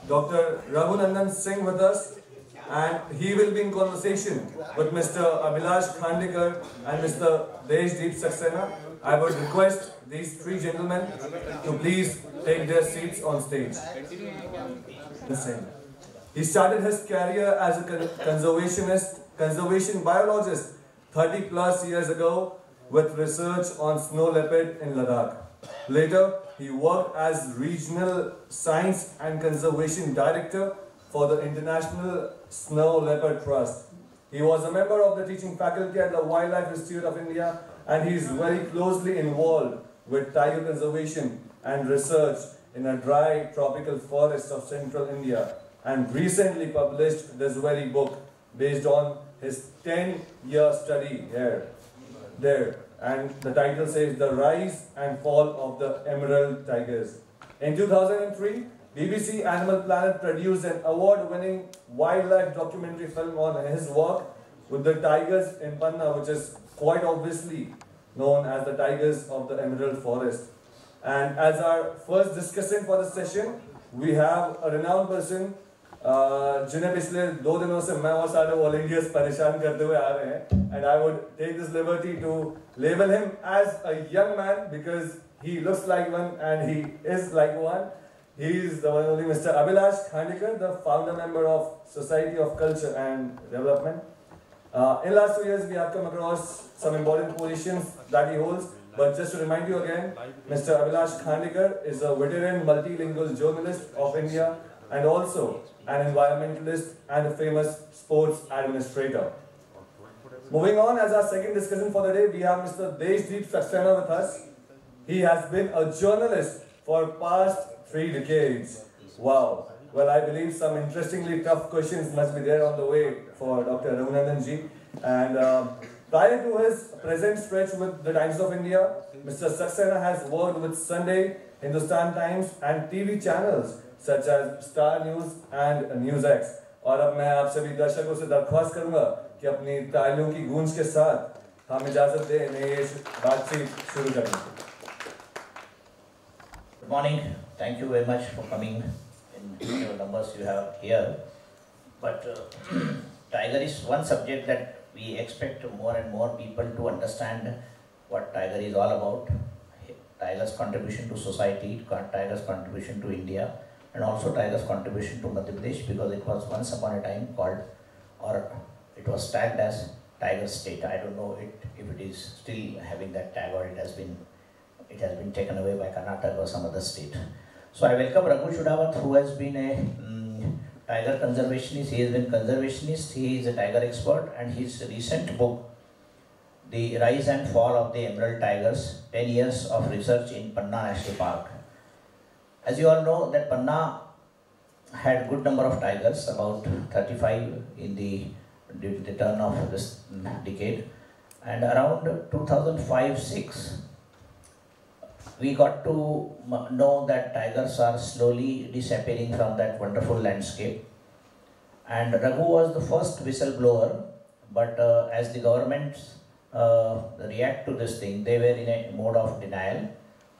Dr. Raghunandan Singh with us, and he will be in conversation with Mr. Abhilash Khandekar and Mr. Deshdeep Saxena. I would request these three gentlemen to please take their seats on stage. He started his career as a conservation biologist 30 plus years ago with research on snow leopard in Ladakh. Later, he worked as Regional Science and Conservation Director for the International Snow Leopard Trust. He was a member of the teaching faculty at the Wildlife Institute of India, and he is very closely involved with tiger conservation and research in a dry tropical forest of central India, and recently published this very book based on his 10-year study there. And the title says The Rise and Fall of the Emerald Tigers. In 2003, BBC Animal Planet produced an award-winning wildlife documentary film on his work with the tigers in Panna, which is quite obviously known as the tigers of the Emerald Forest. And as our first discussant for the session, we have a renowned person जिन्हें पिछले 2 दिनों से मैं और सारे volunteers परेशान करते हुए आ रहे हैं, and I would take this liberty to label him as a young man because he looks like one and he is like one. He is the one and only Mr. Abhilash Khandekar, the founder member of Society of Culture and Development. In last 2 years, we have come across some important positions that he holds. But just to remind you again, Mr. Abhilash Khandekar is a veteran multilingual journalist of India and also an environmentalist and a famous sports administrator. Moving on, as our second discussion for the day, we have Mr. Deshdeep Saxena with us. He has been a journalist for past 3 decades. Wow. Well, I believe some interestingly tough questions must be there on the way for Dr. Raghunandan ji. And prior to his present stretch with the Times of India, Mr. Saxena has worked with Sunday, Hindustan Times and TV channels such as Star News and NewsX. और अब मैं आप सभी दर्शकों से दरख्वास्त करूंगा कि अपनी तालियों की गूंज के साथ हम इजाजत दें इन्हें ये बातचीत शुरू करें. Good morning. Thank you very much for coming in your numbers you have here. But tiger is one subject that we expect more and more people to understand what tiger is all about. Tiger's contribution to society, tiger's contribution to India, and also tiger's contribution to Madhya Pradesh, because it was once upon a time called, or it was tagged as Tiger State. I don't know if it is still having that tag or it has been taken away by Karnataka or some other state. So I welcome Raghu Chudawat, who has been a tiger conservationist. He has been conservationist, he is a tiger expert, and his recent book, The Rise and Fall of the Emerald Tigers, 10 Years of Research in Panna National Park. As you all know, that Panna had a good number of tigers, about 35 during the turn of this decade, and around 2005-06, we got to know that tigers are slowly disappearing from that wonderful landscape. And Raghu was the first whistleblower, but as the government react to this thing, they were in a mode of denial.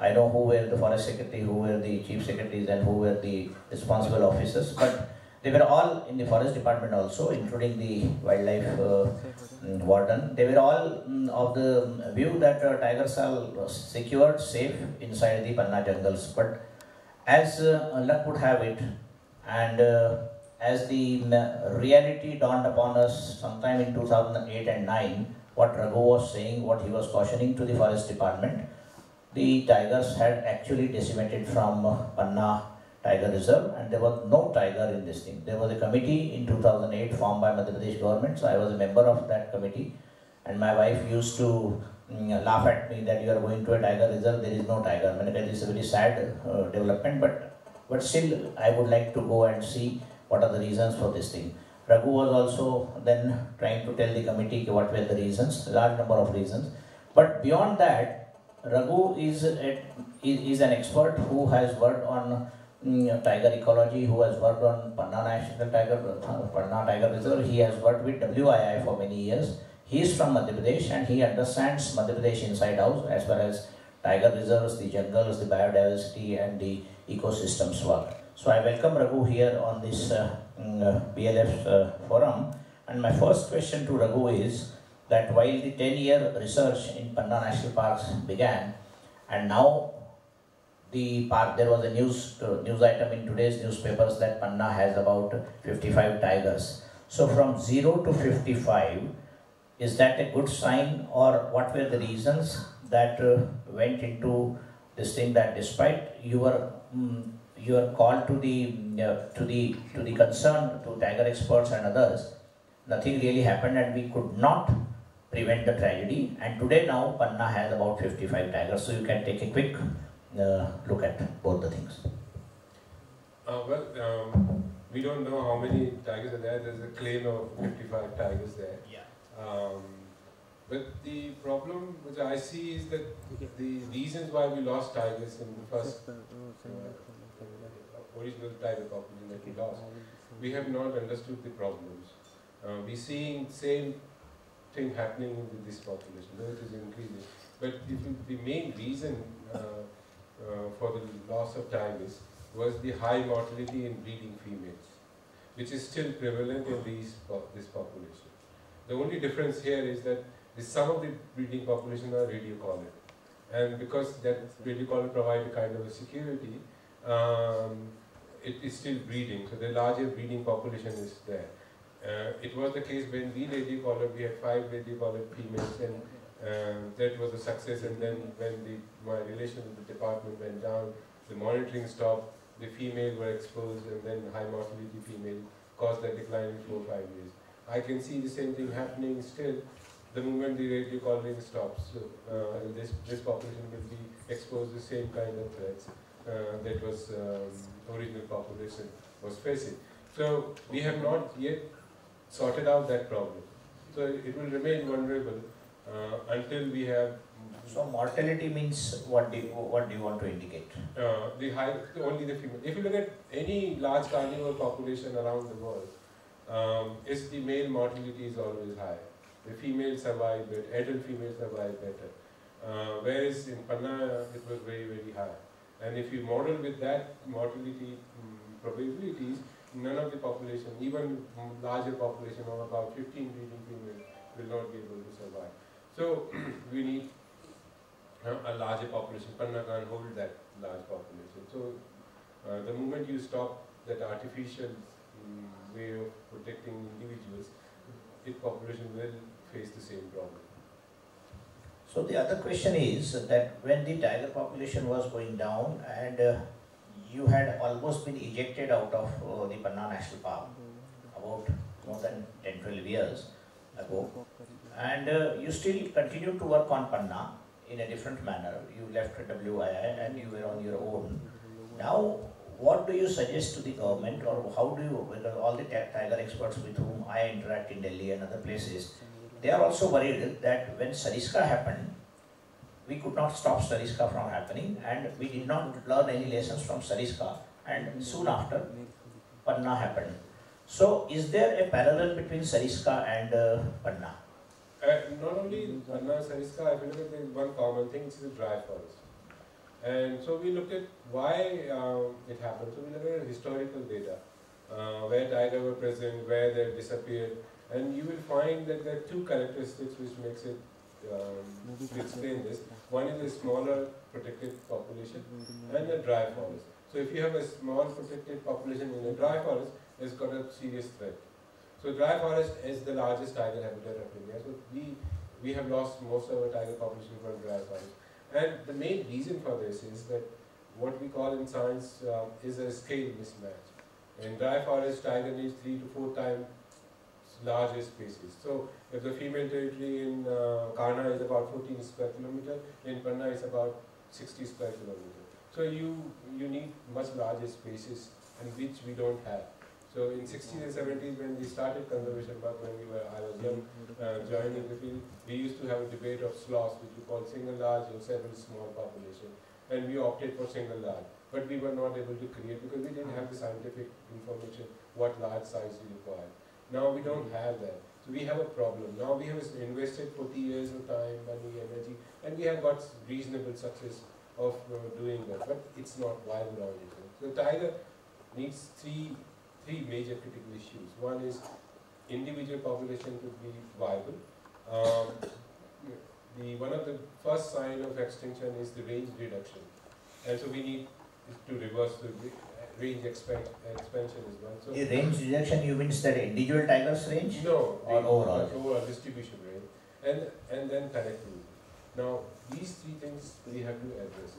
I know who were the forest secretary, who were the chief secretaries, and who were the responsible officers, but they were all in the forest department also, including the wildlife warden. They were all of the view that tigers are secured, safe inside the Panna jungles. But as luck would have it, and as the reality dawned upon us sometime in 2008 and 9, what Raghu was saying, what he was cautioning to the forest department, the tigers had actually decimated from Panna Tiger Reserve, and there was no tiger in this thing. There was a committee in 2008 formed by Madhya Pradesh government, so I was a member of that committee, and my wife used to laugh at me that you are going to a tiger reserve, there is no tiger. I mean, it is a very sad development, but still I would like to go and see what are the reasons for this thing. Raghu was also then trying to tell the committee what were the reasons, a large number of reasons. But beyond that, Raghu is an expert who has worked on tiger ecology, who has worked on Panna Tiger Reserve. He has worked with WII for many years. He is from Madhya Pradesh and he understands Madhya Pradesh inside out as far as tiger reserves, the jungles, the biodiversity and the ecosystems work. So I welcome Raghu here on this BLF forum. And my first question to Raghu is that while the 10-year research in Panna National Parks began, and now the park, there was a news item in today's newspapers that Panna has about 55 tigers. So from 0 to 55, is that a good sign, or what were the reasons that went into this thing, that despite your call to the concern, to tiger experts and others, nothing really happened and we could not prevent the tragedy, and today now Panna has about 55 tigers. So you can take a quick look at both the things. We don't know how many tigers are there. There's a claim of 55 tigers there. Yeah. But the problem which I see is that the reasons why we lost tigers in the first original tiger population that we lost, we have not understood the problems. We're seeing same thing happening with this population, though it is increasing. But the main reason for the loss of tigers was the high mortality in breeding females, which is still prevalent in this population. The only difference here is that some of the breeding population are radio collared, and because that radio collar provide a kind of a security, it is still breeding, so the larger breeding population is there. It was the case when we radio collared, we had 5 radio collared females, and that was a success. And then when my relation with the department went down, the monitoring stopped, the female were exposed, and then high mortality female caused a decline in 4 or 5 years. I can see the same thing happening still the moment the radio collaring stops. So this population will be exposed to the same kind of threats that was original population was facing. So we have not yet sorted out that problem. So it will remain vulnerable until we have. So mortality means what do you want to indicate? Only the female. If you look at any large carnivore population around the world, the male mortality is always high. The females survive better, adult females survive better. Whereas in Panna it was very, very high. And if you model with that mortality probabilities, none of the population, even larger population of about 15 breeding females, will not be able to survive. So we need a larger population. Panna can't hold that large population. So the moment you stop that artificial way of protecting individuals, the population will face the same problem. So the other question is that when the tiger population was going down and you had almost been ejected out of the Panna National Park about more than 10-12 years ago, and you still continued to work on Panna in a different manner. You left WII and you were on your own. Now, what do you suggest to the government, or how do you, because all the tiger experts with whom I interact in Delhi and other places, they are also worried that when Sariska happened, we could not stop Sariska from happening, and we did not learn any lessons from Sariska, and soon after, Panna happened. So, is there a parallel between Sariska and Panna? Not only Panna and Sariska, if you look at the one common thing, which is the dry forest. And so we looked at why it happened. So we looked at historical data, where tigers were present, where they disappeared, and you will find that there are 2 characteristics which makes it to explain this. One is a smaller protected population and a dry forest. So if you have a small protected population in a dry forest, it's got a serious threat. So dry forest is the largest tiger habitat of India. So we have lost most of our tiger population from dry forest. And the main reason for this is that what we call in science is a scale mismatch. In dry forest, tiger needs 3 to 4 times larger spaces. So if the female territory in Karna is about 14 square kilometer, in Panna is about 60 square kilometer. So you need much larger spaces, and which we don't have. So in 60s and 70s, when we started conservation work, when I was young, joining the field, we used to have a debate of sloths, which we call single large or several small population, and we opted for single large. But we were not able to create because we didn't have the scientific information what large size we require. Now we don't have that. So we have a problem. Now we have invested 40 years of time, money, energy, and we have got reasonable success of doing that, but it's not viable or anything. So tiger needs three major critical issues. One is individual population to be viable. One of the first sign of extinction is the range reduction, and so we need to reverse the range expansion as well. So the range reduction, you means that individual tigers range? no, or overall? Overall distribution range, and then connectivity. Now these three things we have to address.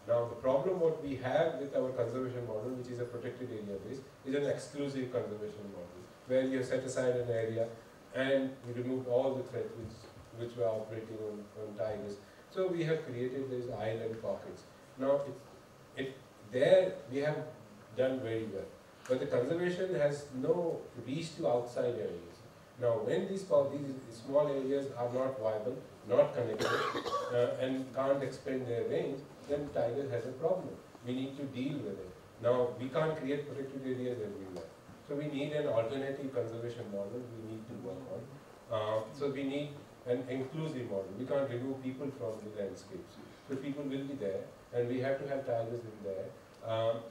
Now the problem what we have with our conservation model, which is a protected area based, is an exclusive conservation model, where you set aside an area and you remove all the threats which were operating on tigers. So we have created these island pockets. Now there we have done very well, but the conservation has no reach to outside areas. Now when these small areas are not viable, not connected, and can't expand their range, then tiger has a problem. We need to deal with it. Now we can't create protected areas everywhere. So we need an alternative conservation model we need to work on. So we need an inclusive model. We can't remove people from the landscapes. So people will be there, and we have to have tigers in there.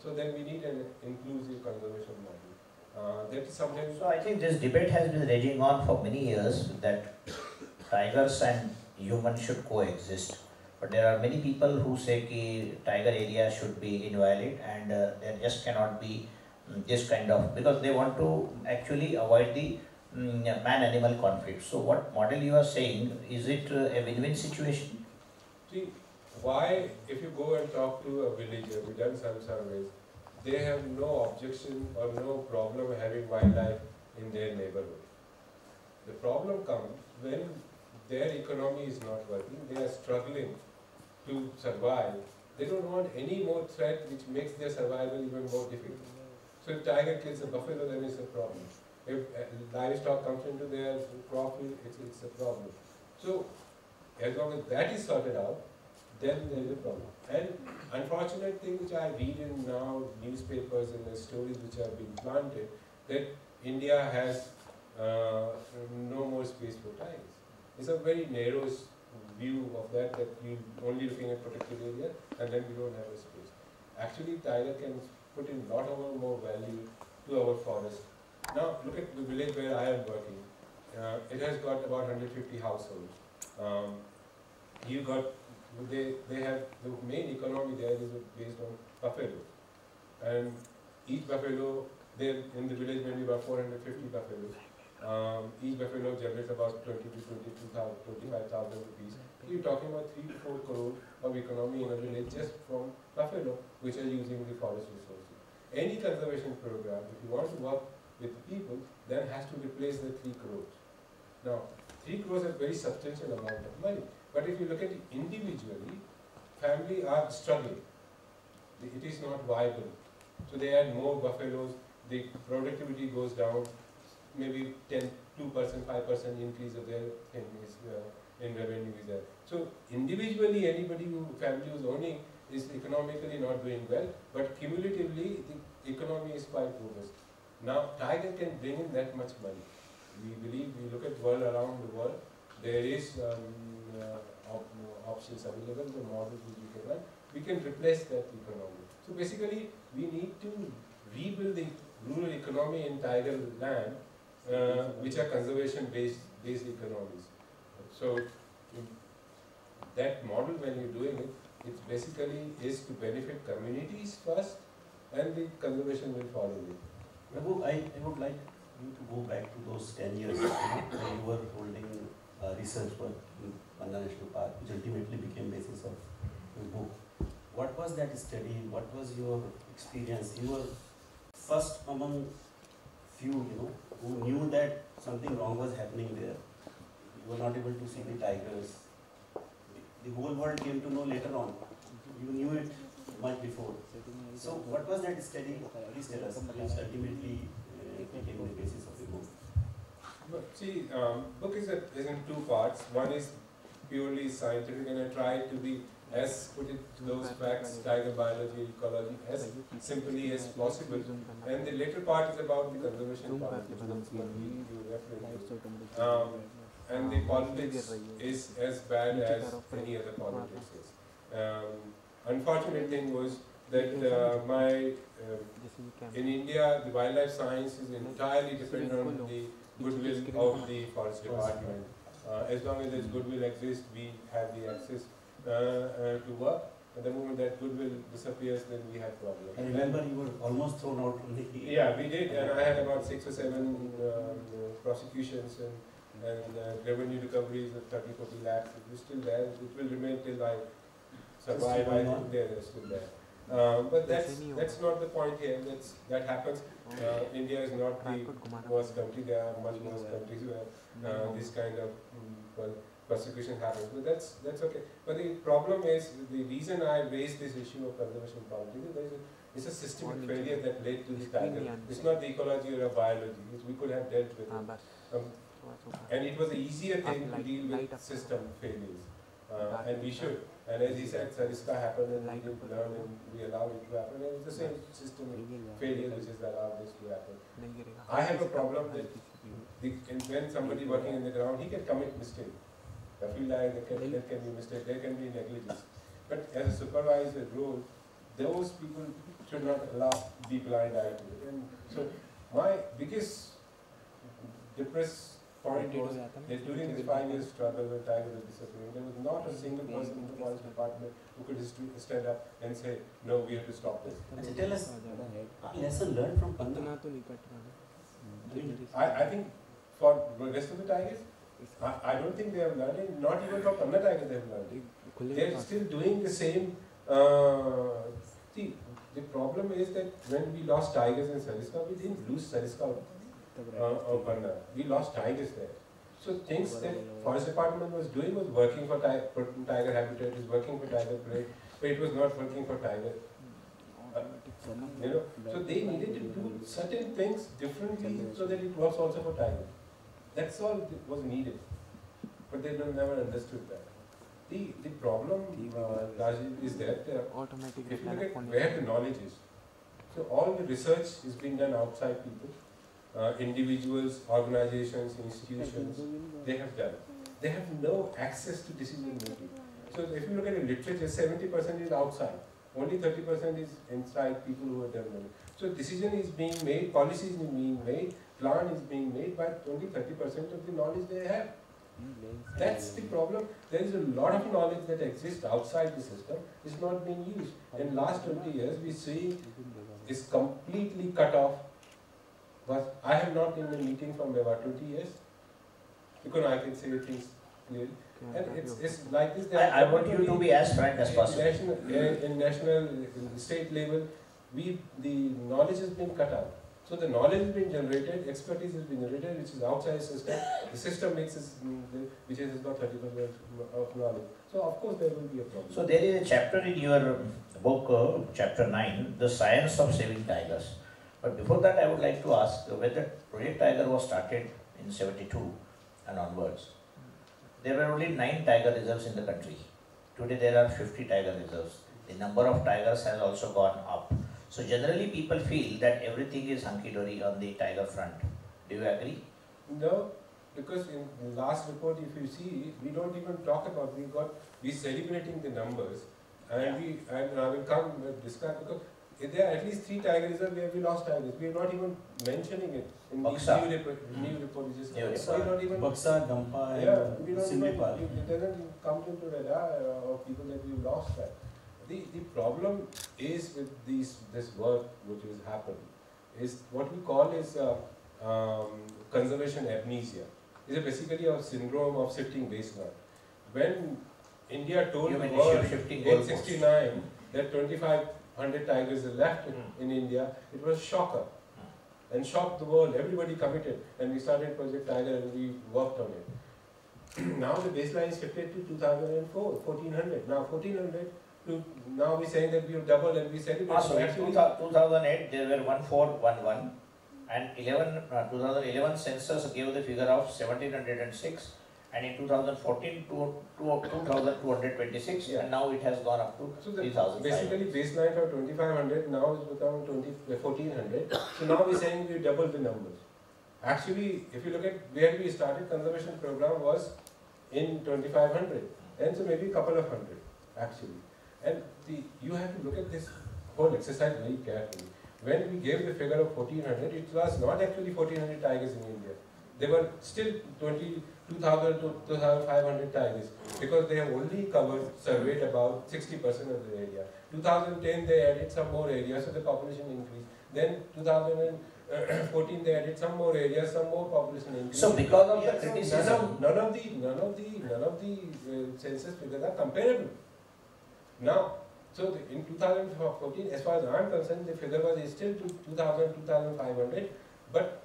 So then we need an inclusive conservation model. That is something. So I think this debate has been raging on for many years that tigers and humans should coexist. But there are many people who say that tiger area should be inviolate, and there just cannot be this kind of, because they want to actually avoid the man-animal conflict. So what model you are saying, is it a win-win situation? See, why, if you go and talk to a villager, we've done some surveys, they have no objection or no problem having wildlife in their neighborhood. The problem comes when their economy is not working, they are struggling to survive. They don't want any more threat which makes their survival even more difficult. So if tiger kills a buffalo, then it's a problem. If livestock comes into their crop field, it's a problem. So as long as that is sorted out, then there is a problem. And unfortunate thing which I read in now newspapers and the stories which have been planted, that India has no more space for tigers. It's a very narrow view of that you're only looking at protected area and then we don't have a space. Actually, tiger can put in a lot of more value to our forest. Now look at the village where I am working. It has got about 150 households. They have the main economy there is based on buffalo, and each buffalo there in the village maybe about 450 buffaloes. Each buffalo generates about 20 to 25,000 rupees. You're talking about 3 to 4 crore of economy in a village just from buffalo, which are using the forest resources. Any conservation program, if you want to work with people, then has to replace the 3 crores. Now, 3 crores is a very substantial amount of money. But if you look at it individually, families are struggling. It is not viable. So they add more buffaloes, the productivity goes down, maybe 2%, 5% increase of their thing is in revenue is there. So individually, family who's owning is economically not doing well, but cumulatively the economy is quite robust. Now tiger can bring in that much money. We believe, we look at world around the world, there is options available, the models which we can run, we can replace that economy. So basically, we need to rebuild the rural economy in tiger land, which are conservation-based economies. So that model, when you're doing it, it basically is to benefit communities first, and the conservation will follow it. I would like you to go back to those 10 years when you were holding research work in Panna National Park, which ultimately became basis of your book. What was that study? What was your experience? You were first among few, who knew that something wrong was happening there. You were not able to see the tigers. The whole world came to know later on. You knew it much before. So what was that study? Please tell us, which ultimately became the basis of the book. See, book is in 2 parts. One is purely scientific, and I try to be put it to those facts, tiger biology, ecology, as simply as possible. And the later part is about the conservation politics, what you referred to. And the politics is as bad as any other politics is. Unfortunate thing was that in India, the wildlife science is entirely dependent on the goodwill of the forest department. As long as this goodwill exists, we have the access to work. And the moment that goodwill disappears, then we have problems. I remember you were almost thrown out from the Yeah, we did, and I had about 6 or 7 prosecutions and revenue recoveries of 30-40 lakhs. It is still there. It will remain till I survive. I think they're still there. But that's not the point here. That happens. India is not the worst country. There are much worse countries where this kind of persecution happens. But that's okay. But the problem is, the reason I raised this issue of conservation politics is it's a systemic failure that led to this tiger. It's not the ecology or biology. We could have dealt with it. And it was an easier thing to deal with system failures. And we should. And as he said, Sariska happened and we didn't learn and we allowed it to happen. And it's the same systemic failure which has allowed this to happen. I have a problem that when somebody working in the ground, he can commit mistake. I feel like there can be mistake, there can be negligence. But as a supervisor role, those people should not be blind eye to it. And so my biggest depressed point was that during this 5-year struggle when tiger was disappearing, there was not a single person in the forest department who could stand up and say, no, we have to stop this. Tell us a lesson learned from Panna. I think for the rest of the tigers, I don't think they have learned it. Not even for Panna tiger they have learned it. They are still doing the same. See, the problem is that when we lost tigers in Sariska, we didn't lose Sariska or Panna. We lost tigers there. So things that forest department was doing was working for tiger habitat, is working for tiger prey, but it was not working for tiger. So they needed to do certain things differently so that it works also for tiger. That's all that was needed. But they never understood that. The problem, Rajiv, is that if you look at where the knowledge is, so all the research is being done outside people, individuals, organizations, institutions, they have done. They have no access to decision making. So if you look at the literature, 70% is outside. Only 30% is inside people who have done it. So decision is being made, policies is being made, plan is being made by only 30% of the knowledge they have. That's the problem. There is a lot of knowledge that exists outside the system, is not being used. In last 20 years, we see it's completely cut off. But I have not been in a meeting from about 20 years, because I can say things clearly. And it's like this. I want you to be as frank as possible. In national, state level, the knowledge has been cut out. So the knowledge has been generated, expertise has been generated, which is outside the system. The system makes it, which has got 30% of knowledge. So of course there will be a problem. So there is a chapter in your book, chapter 9, The Science of Saving Tigers. But before that, I would like to ask whether Project Tiger was started in 72 and onwards. There were only 9 tiger reserves in the country. Today there are 50 tiger reserves. The number of tigers has also gone up. So generally people feel that everything is hunky-dory on the tiger front. Do you agree? No, because in the last report, if you see, we don't even talk about, we're celebrating the numbers, and I will come and discuss, because there are at least 3 tiger reserves where we lost tigers. We are not even mentioning it in the new report. Baksa, Dampa, and Simripal. It doesn't come into the radar of people that we lost that. The problem is with this work which has happened is what we call is conservation amnesia. It's basically a syndrome of shifting baseline. When India told the world in '69 that 2,500 tigers are left in India, it was a shocker and shocked the world. Everybody committed, and we started Project Tiger and we worked on it. Now the baseline is shifted to 2004, 1,400. Now 1,400. Now we're saying that we have doubled and we said it. So in 2008 there were 1,411 and 2011 census gave the figure of 1,706 and in 2014 2,226 and now it has gone up to 3,000. Basically baseline for 2,500 now is become 1,400. So now we're saying we doubled the numbers. Actually, if you look at where we started, conservation program was in 2,500 and so maybe a couple of hundred actually. And you have to look at this whole exercise very carefully. When we gave the figure of 1400, it was not actually 1400 tigers in India. There were still 2,000 to 2,500 tigers because they have only surveyed about 60% of the area. 2010 they added some more areas, so the population increased. Then 2014 they added some more areas, some more population increased. So because of the criticism, none of the census figures are comparable. Now, so in 2014, as far as I am concerned, the figure was still 2,000, 2,500, but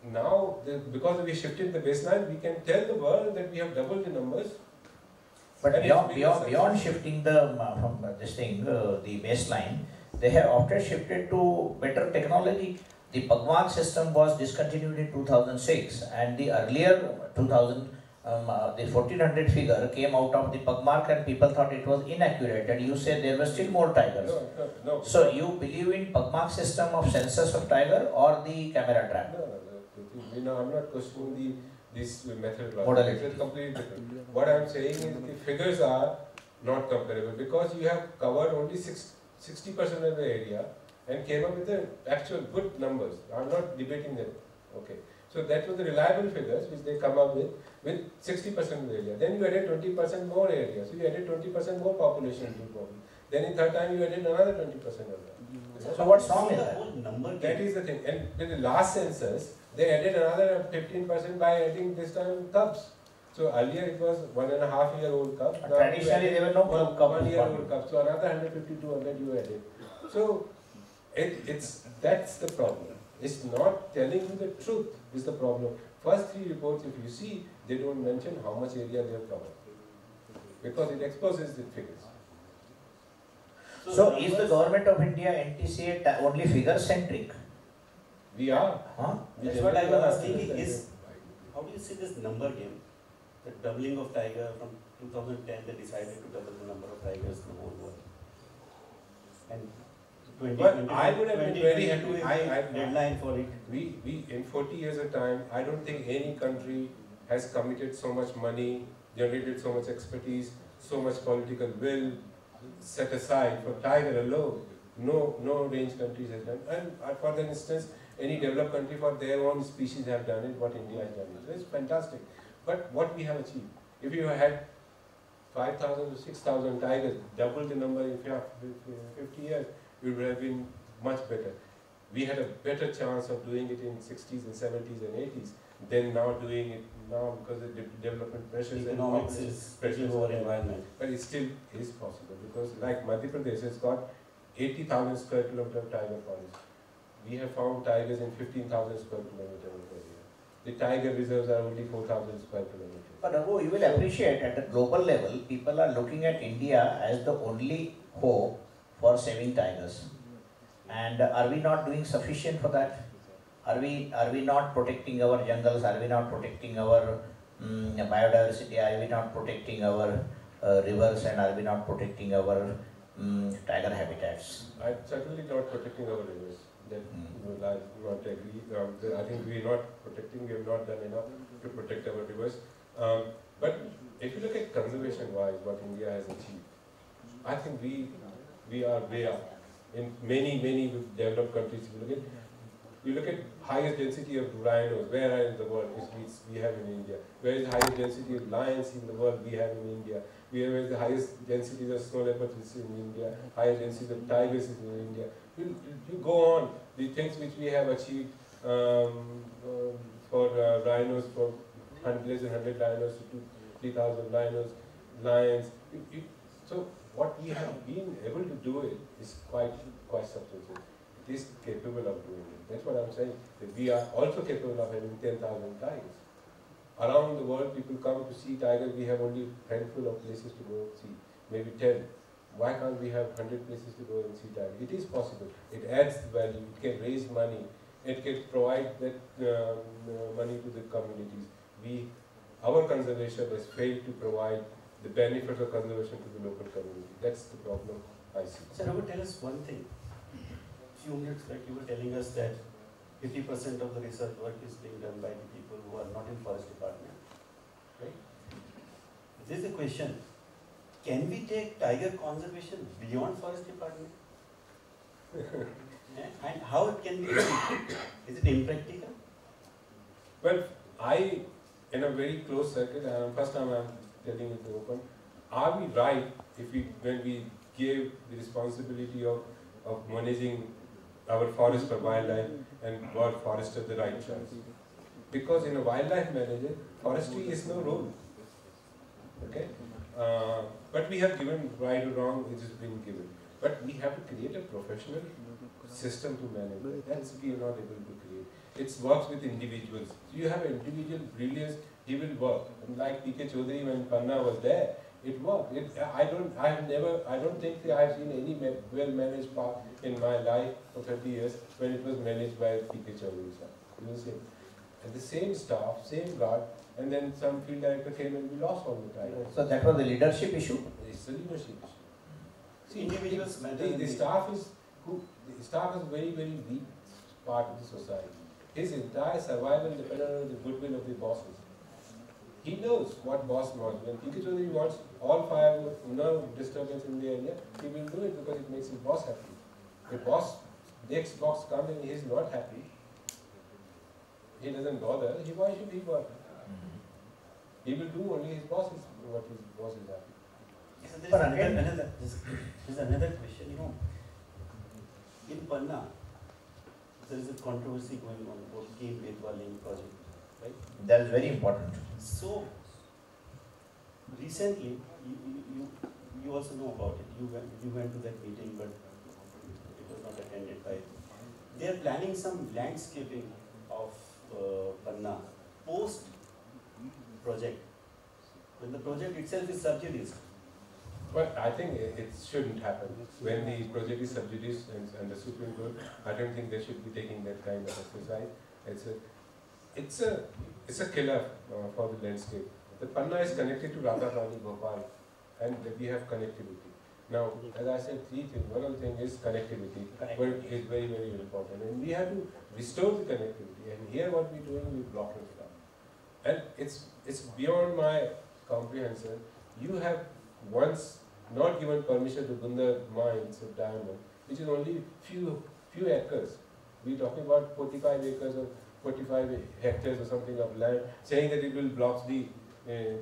now, because we shifted the baseline, we can tell the world that we have doubled the numbers. but beyond shifting the the baseline, they have after shifted to better technology. The Pagmark system was discontinued in 2006, and the earlier 2000. The 1400 figure came out of the Pagmark and people thought it was inaccurate, and you said there were still more tigers. No. So you believe in Pagmark system of census of tiger or the camera trap? No, I'm not questioning this method. Modality. It's completely different. What I'm saying is the figures are not comparable because you have covered only 60% of the area and came up with the actual good numbers. I'm not debating them. Okay. So that was the reliable figures which they come up with 60% of the area. Then you added 20% more area. So you added 20% more population to the problem. Then in third time you added another 20% of that. So what's wrong with The that? whole number That is the thing. And in the last census, they added another 15% by adding this time cubs. So earlier it was 1.5-year-old cubs. Now Traditionally there were no one, cubs. 1-year-old cubs. So another 150, 200 you added. So that's the problem. It's not telling you the truth is the problem. First 3 reports, if you see, they don't mention how much area they have covered. Because it exposes the figures. So is the government of India, NTCA, only figure centric? We are. Huh? That's what I was asking is, how do you see this number game? The doubling of tiger from 2010, they decided to double the number of tigers in the whole world. And But I would have been very happy. 2022 is the deadline for it. We in 40 years of time, I don't think any country has committed so much money, generated so much expertise, so much political will set aside for tiger alone. No range countries has done. And for instance, any developed country for their own species have done it, what India has done it. So it's fantastic. But what we have achieved, if you had 5,000 to 6,000 tigers, double the number in 50 years, it would have been much better. We had a better chance of doing it in 60s and 70s and 80s than now doing it now because of the development pressures Economics and is pressures over environment. But it still is possible because like Madhya Pradesh has got 80,000 square kilometer of tiger forest. We have found tigers in 15,000 square kilometer of area. The tiger reserves are only 4,000 square kilometers. But Raghu, you will appreciate at the global level, people are looking at India as the only hope for saving tigers. And are we not doing sufficient for that? Are we not protecting our jungles? Are we not protecting our biodiversity? Are we not protecting our rivers? And are we not protecting our tiger habitats? I'm certainly not protecting our rivers. That I do not agree. I think we are not protecting, we have not done enough to protect our rivers. But if you look at conservation-wise, what India has achieved, I think we are way up. In many developed countries, you look at highest density of rhinos, where are in the world? We have in India. Where is the highest density of lions in the world? We have in India. Where is the highest density of snow leopards in India? Highest density of tigers is in India. You go on, the things which we have achieved for rhinos, for hundreds and hundred rhinos to 3,000 rhinos, lions. So what we have been able to do it is quite substantial. It is capable of doing it. That's what I'm saying. That we are also capable of having 10,000 tigers. Around the world, people come to see tigers. We have only a handful of places to go see, maybe 10. Why can't we have 100 places to go and see tigers? It is possible. It adds value. It can raise money. It can provide that money to the communities. Our conservation has failed to provide the benefits of conservation to the local community. That's the problem I see. Sir, I would tell us one thing. A few minutes back, you were telling us that 80% of the research work is being done by the people who are not in forest department. Right? This is the question. Can we take tiger conservation beyond forest department? And how it can be achieved? Is it impractical? Well, in a very close circuit, first time I'm telling it open, are we right when we gave the responsibility of managing our forest for wildlife and got forester the right choice? Because in a wildlife manager, forestry is no role. Okay? But we have given right or wrong, it has been given. But we have to create a professional system to manage it. That's we are not able to create. It works with individuals. You have an individual brilliance, he will work. And like P.K. Chaudhary when Panna was there, it worked. I don't think I have seen any well-managed park in my life for 30 years when it was managed by P.K. Chaudhary. You know, and the same staff, same guard, and then some field director came and we lost all the time. So that was the leadership issue? It's the leadership issue. See, Individuals the staff is very, very weak part of the society. His entire survival depends on the goodwill of the bosses. He knows what boss wants. When P.K. Chaudhary wants all firewood, no disturbance in the area, he will do it because it makes his boss happy. If next boss comes and he is not happy, he doesn't bother, why should he bother? He will do only his boss is what his boss is happy. So there's another question, you know. In Panna, there is a controversy going on about Ken-Betwa link project, right? That is very important. So, recently, you also know about it. You went to that meeting, but it was not attended by. They are planning some landscaping of Panna post project, when the project itself is subsidized. But I think it shouldn't happen. When the project is subsidized and the Supreme Court, I don't think they should be taking that kind of exercise. It's a killer for the landscape. The Panna is connected to Radhapani, Bhopal, and we have connectivity. Now, as I said, three things. One of the things is connectivity, but it's very, very important. And we have to restore the connectivity. And here what we're doing, we're blocking stuff. And it's beyond my comprehension. You have once not given permission to Bunda mines of diamond, which is only few acres. We're talking about 45 acres or 45 hectares or something of land, saying that it will block the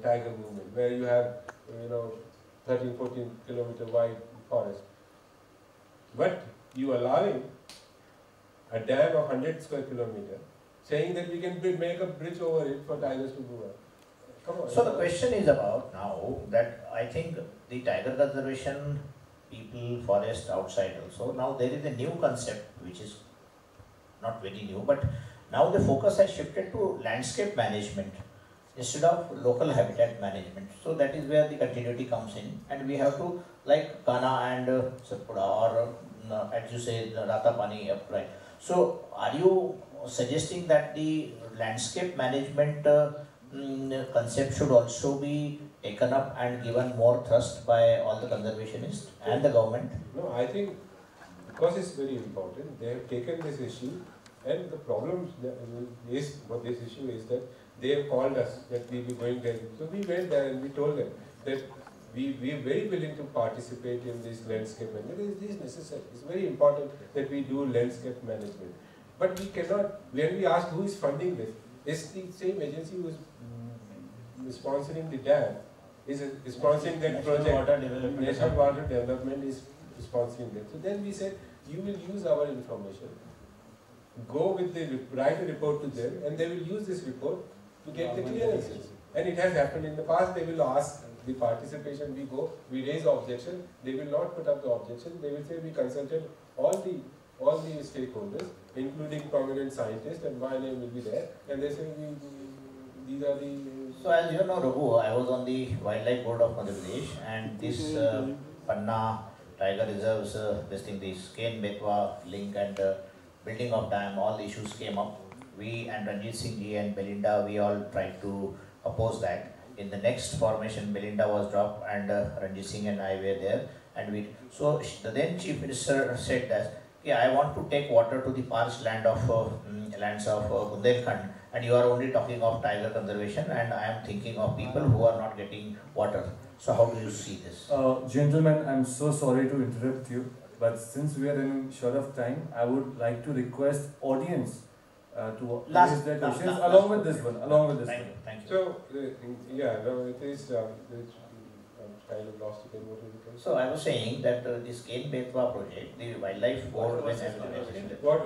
tiger movement, where you have 13, 14 kilometer wide forest. But you allowing a dam of 100 square kilometer, saying that we can make a bridge over it for tigers to move. Come on. So the question is about now that I think the tiger conservation people, forest outside also, now there is a new concept which is not very new, but now the focus has shifted to landscape management instead of local habitat management. So that is where the continuity comes in, and we have to, like Kana and Satpura, or as you say, Ratapani upright. So are you suggesting that the landscape management concept should also be taken up and given more thrust by all the conservationists and the government? No, I think because it's very important, they have taken this issue, and the problem is what this issue is that they have called us that we will be going there. So we went there and we told them that we are very willing to participate in this landscape management. It is necessary. It's very important that we do landscape management. But we cannot, when we ask who is funding this, it's the same agency who is sponsoring the dam, is sponsoring that project. National Water Development is sponsoring that. So then we said, you will use our information, go with write a report to them, and they will use this report to get the clearances. And it has happened in the past. They will ask the participation, we raise objection, they will not put up the objection, they will say we consulted all the stakeholders, including prominent scientists, and my name will be there, and they say these are the... So as you know, Raghu, I was on the Wildlife Board of Madhya Pradesh, and this Panna Tiger Reserves, this Ken-Betwa link and building of dam, all the issues came up. We and Ranjit Singh ji and Belinda, we all tried to oppose that. In the next formation, Belinda was dropped, and Ranjit Singh and I were there, and so the then Chief Minister said that, okay, I want to take water to the parched lands of Bundelkhand, and you are only talking of tiger conservation, and I am thinking of people who are not getting water. So how do you see this? Gentlemen, I'm so sorry to interrupt you. But since we are in short of time, I would like to request audience to raise their questions along with this one. Thank you, thank you. So, yeah, no, it is, I'm kind of lost again, what was the question? So I was saying that this Ken Betwa project, the wildlife board when For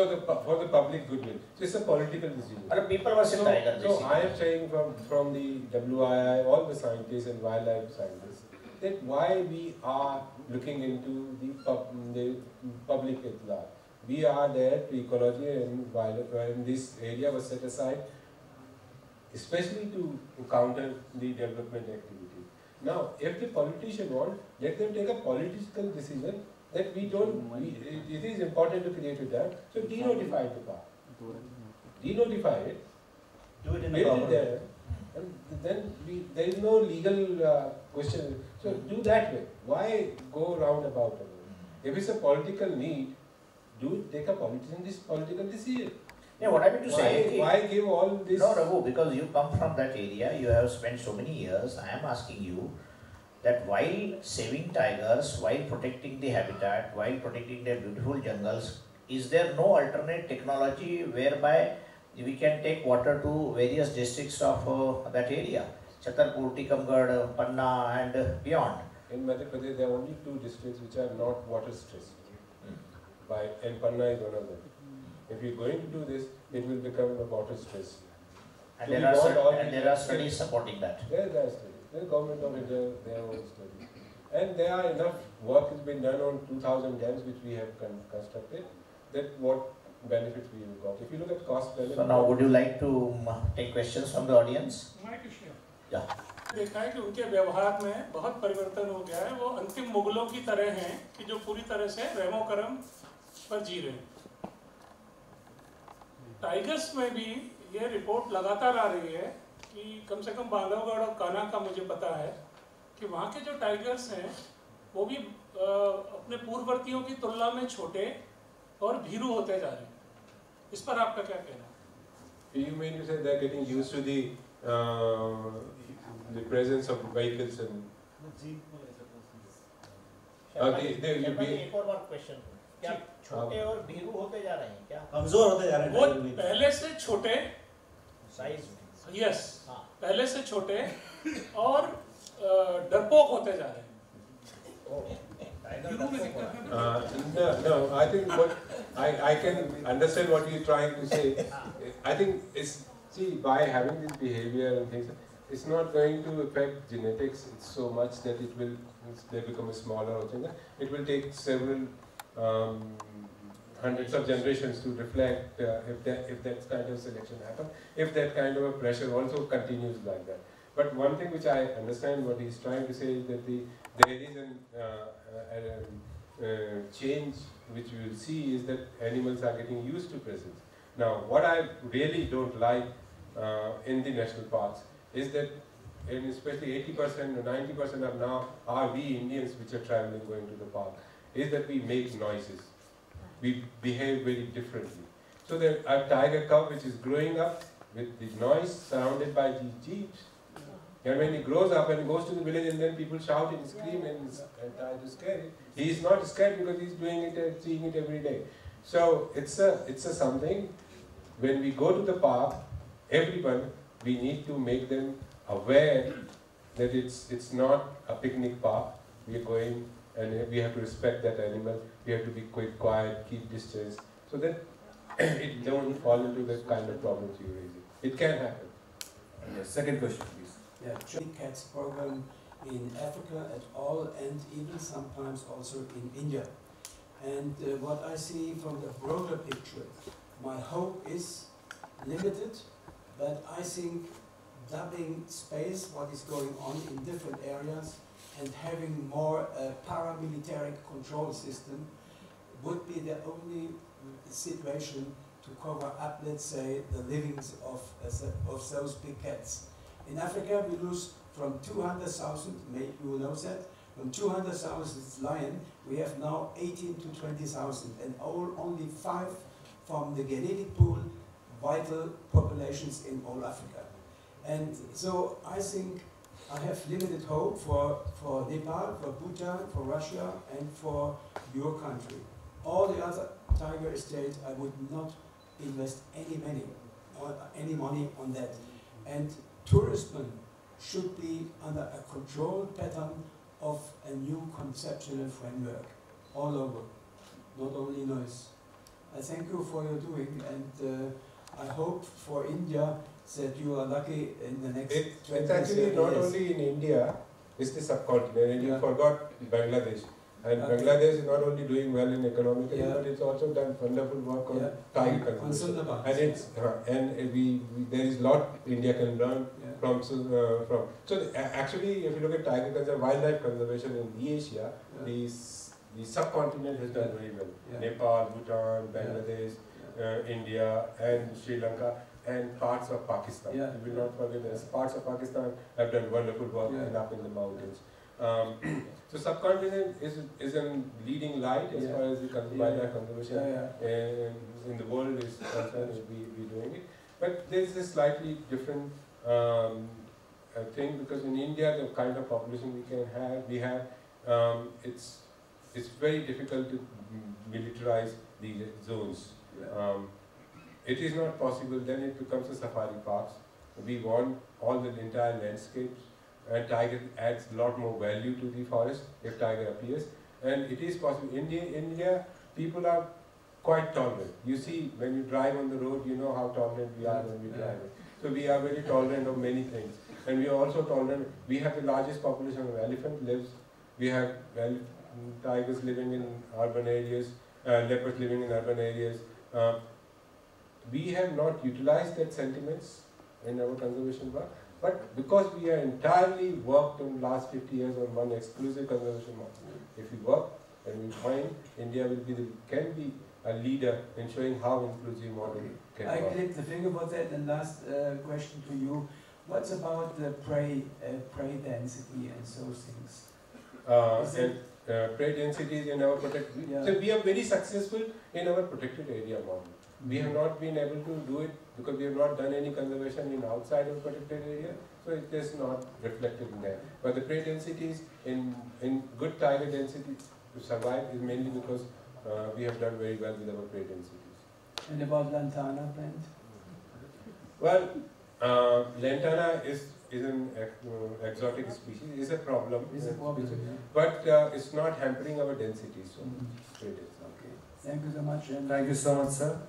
the public goodwill, so it's a political decision. people were saying tiger. So I am saying from the WII, all the scientists and wildlife scientists, that why we are looking into the public at large. We are there to ecology and wildlife, and this area was set aside especially to counter the development activity. Now, if the politician want, let them take a political decision that we don't, it is important to create a dam, so denotify the park. Denotify it, Do it in a build it proper there, and then there is no legal question. So do that way. Why go roundabout? If it's a political need, take a political decision. Yeah, what I mean to say, Why give all this? no, Raghu, because you come from that area, you have spent so many years. I am asking you that while saving tigers, while protecting the habitat, while protecting their beautiful jungles, is there no alternate technology whereby we can take water to various districts of that area? Chhatarpur, Tikamgarh, Panna and beyond. In Madhya Pradesh, there are only 2 districts which are not water stressed. And Panna is one of them. If you're going to do this, it will become a water stress. And there are studies supporting that. There are studies. The government of India, their own studies. And there are enough work has been done on 2,000 dams which we have constructed, that what benefits we have got. If you look at cost benefit. So now would you like to take questions from the audience? Yeah. देखा है कि उनके व्यवहार में बहुत परिवर्तन हो गया है। वो अंतिम मुगलों की तरह हैं कि जो पूरी तरह से रहमो करम पर जी रहे हैं। टाइगर्स में भी ये रिपोर्ट लगातार आ रही है कि कम से कम बांधवगढ़ और कान्हा का मुझे पता है कि वहाँ के जो टाइगर्स हैं वो भी अपने पूर्ववर्तियों की तुलना में छोटे और भीरू होते जा रहे हैं। इस पर आपका क्या कहना है? You mean to say they're getting used to the presence of vehicles and एक और बात क्वेश्चन, क्या छोटे और भीरू होते जा रहे हैं क्या? कमजोर होते जा रहे हैं वो पहले से छोटे साइज में, यस, पहले से छोटे और डरपोक होते जा रहे हैं। No, I think what I can understand what you're trying to say. I think it's, see, by having this behavior and things, it's not going to affect genetics so much that they become smaller or something. It will take several hundreds of generations to reflect if that kind of selection happens, if that kind of a pressure also continues like that. But one thing which I understand what he's trying to say is that there is a change which we will see is that animals are getting used to presence. Now, what I really don't like in the national parks is that, and especially 80% or 90% of now are we Indians which are traveling going to the park, is that we make noises. We behave very differently. So there a tiger cub which is growing up with the noise surrounded by these jeeps. And when he grows up and goes to the village and then people shout and scream and try to scare him, he is not scared because he is doing it and seeing it every day. So it's a something, when we go to the park, everyone, we need to make them aware that it's not a picnic park. We are going and we have to respect that animal. We have to be quiet, keep distance, so that it don't fall into the kind of problems you're raising. It can happen. Yes, second question, please. Yeah, Children Cats program in Africa at all, and even sometimes also in India. And what I see from the broader picture, my hope is limited, but I think doubling space, what is going on in different areas, and having more paramilitary control system would be the only situation to cover up, let's say, the livings of those big cats. In Africa, we lose from 200,000, you know that, from 200,000 lion, we have now 18 to 20,000, and only 5 from the genetic pool, vital populations in all Africa. And so I think I have limited hope for Nepal, for Bhutan, for Russia, and for your country. All the other tiger estates, I would not invest any money on that. And tourism should be under a controlled pattern of a new conceptual framework all over, not only noise. I thank you for your doing, and I hope for India that you are lucky in the next 20 It's actually not years. only in India, it's the subcontinent, and you Yeah. forgot Bangladesh. And Okay. Bangladesh is not only doing well in economically, Yeah. but it's also done wonderful work on Yeah. tiger On conservation. Sundarbans. And it's there is lot India can learn Yeah. from. So actually, if you look at tiger conservation, wildlife conservation in Asia, Yeah. the subcontinent has done very well. Yeah. Nepal, Bhutan, Bangladesh, Yeah. India, and Sri Lanka, and parts of Pakistan. Yeah. You will not forget this. Parts of Pakistan have done wonderful work Yeah. and up in the mountains. So subcontinent is in leading light as Yeah. far as the Yeah. wildlife conservation Yeah. in the world is concerned. We doing it, but there is a slightly different thing, because in India the kind of population we have, it's very difficult to militarize the zones. Yeah. It is not possible. Then it becomes a safari parks. We want all the entire landscapes, and tiger adds a lot more value to the forest if tiger appears. And it is possible. In India, people are quite tolerant. You see, when you drive on the road, you know how tolerant we are when we drive. So we are very tolerant of many things, and we are also tolerant. We have the largest population of elephant lives. We have tigers living in urban areas, leopards living in urban areas. We have not utilized that sentiments in our conservation work, but because we are entirely worked in last 50 years on one exclusive conservation model. If we work and we find India can be a leader in showing how inclusive model can I work. clicked the finger for that. And last question to you: what's about the prey density and those things? Prey densities in our protected. Yeah. So we are very successful in our protected area model. We have not been able to do it because we have not done any conservation in outside of protected area, so it is not reflected in there. But the prey densities in good tiger density to survive is mainly because we have done very well with our prey densities. And about lantana plant? Well, lantana is an exotic species. Is a problem. Is a problem, species, yeah. but it's not hampering our density. So it is. Okay. Thank you so much. And Thank you so much, sir.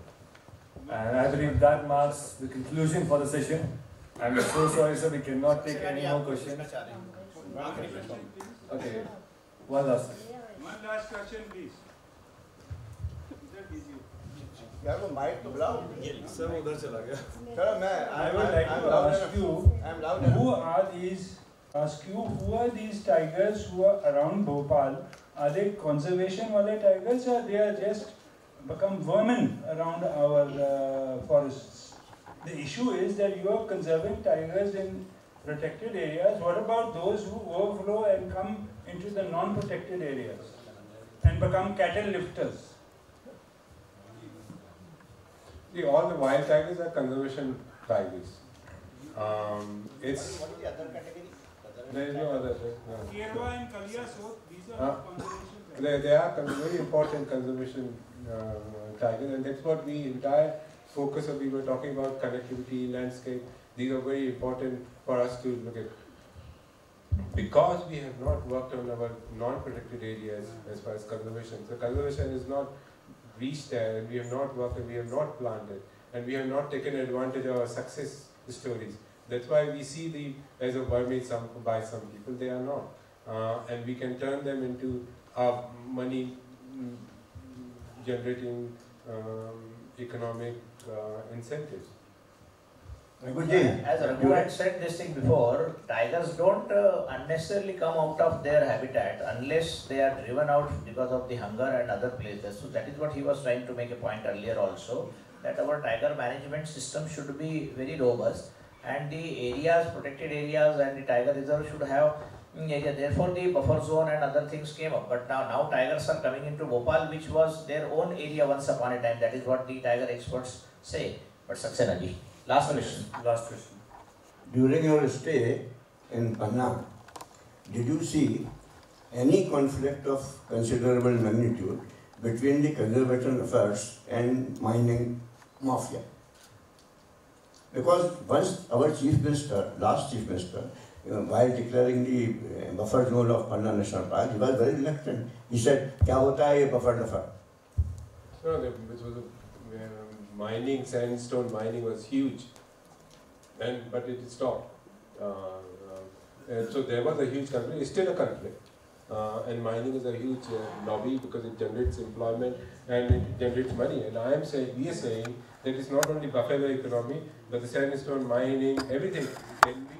And I believe that marks the conclusion for the session. I'm so sorry, sir, we cannot take any more questions. Okay, one last. One last question, please. यार वो mic तो बुलाओ sir उधर चला गया चलो मैं I would like to ask you, who are these tigers who are around Bhopal? Are they conservation wale tigers, or they are just become vermin around our forests? The issue is that you are conserving tigers in protected areas. What about those who overflow and come into the non-protected areas and become cattle lifters? See, all the wild tigers are conservation tigers. It's What is the other category? there is no other. No. Kerwa and Kalia Sot, these are conservation tigers. They are very important conservation tigers, and that's what we entire focus of. We were talking about connectivity, landscape. These are very important for us to look at. Because we have not worked on our non-protected areas as far as conservation. So conservation is not reached there, and we have not worked, and we have not planted, and we have not taken advantage of our success stories. That's why we see the as a vermin by some people. They are not, and we can turn them into money generating economic incentives. As Raghu had said this thing before, tigers don't unnecessarily come out of their habitat unless they are driven out because of the hunger and other places. So that is what he was trying to make a point earlier also, that our tiger management system should be very robust, and the areas, protected areas and the tiger reserve should have area. Therefore the buffer zone and other things came up. But now tigers are coming into Bhopal, which was their own area once upon a time. That is what the tiger experts say. But Saxena ji. Last question. Last question. During your stay, in Panna, did you see any conflict of considerable magnitude between the conservation efforts and mining mafia? Because once our Chief Minister, last Chief Minister, while declaring the buffer zone of Panna National Park, he was very reluctant. He said, "Kya hota hai ye buffer buffer?" No, this was mining, sandstone mining was huge, but it stopped. And so there was a huge conflict. It's still a conflict, and mining is a huge lobby because it generates employment and it generates money. And we are saying that it's not only buffalo economy, but the sandstone mining, everything can be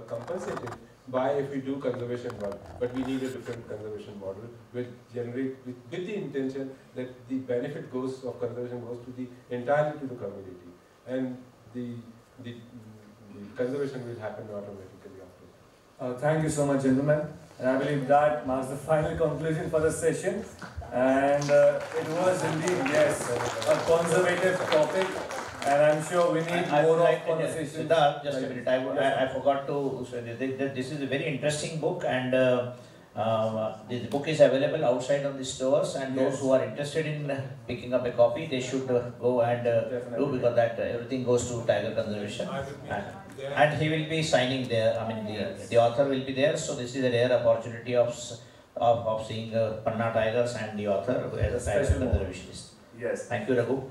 compensated by if we do conservation work. But we need a different conservation model which generate with the intention that the benefit of conservation goes to the entirely to the community, and the conservation will happen automatically after. Thank you so much, gentlemen. And I believe that marks the final conclusion for the session. And it was indeed, yes, a conservative topic. And I'm sure we need more of conversation. Siddharth, just a minute. I forgot to say that this is a very interesting book, and this book is available outside on the stores. And those who are interested in picking up a copy, they should go and do, because that everything goes to tiger conservation. And he will be signing there. I mean, the author will be there. So this is a rare opportunity of seeing Panna tigers and the author as a tiger conservationist. Yes. Thank you, Raghu.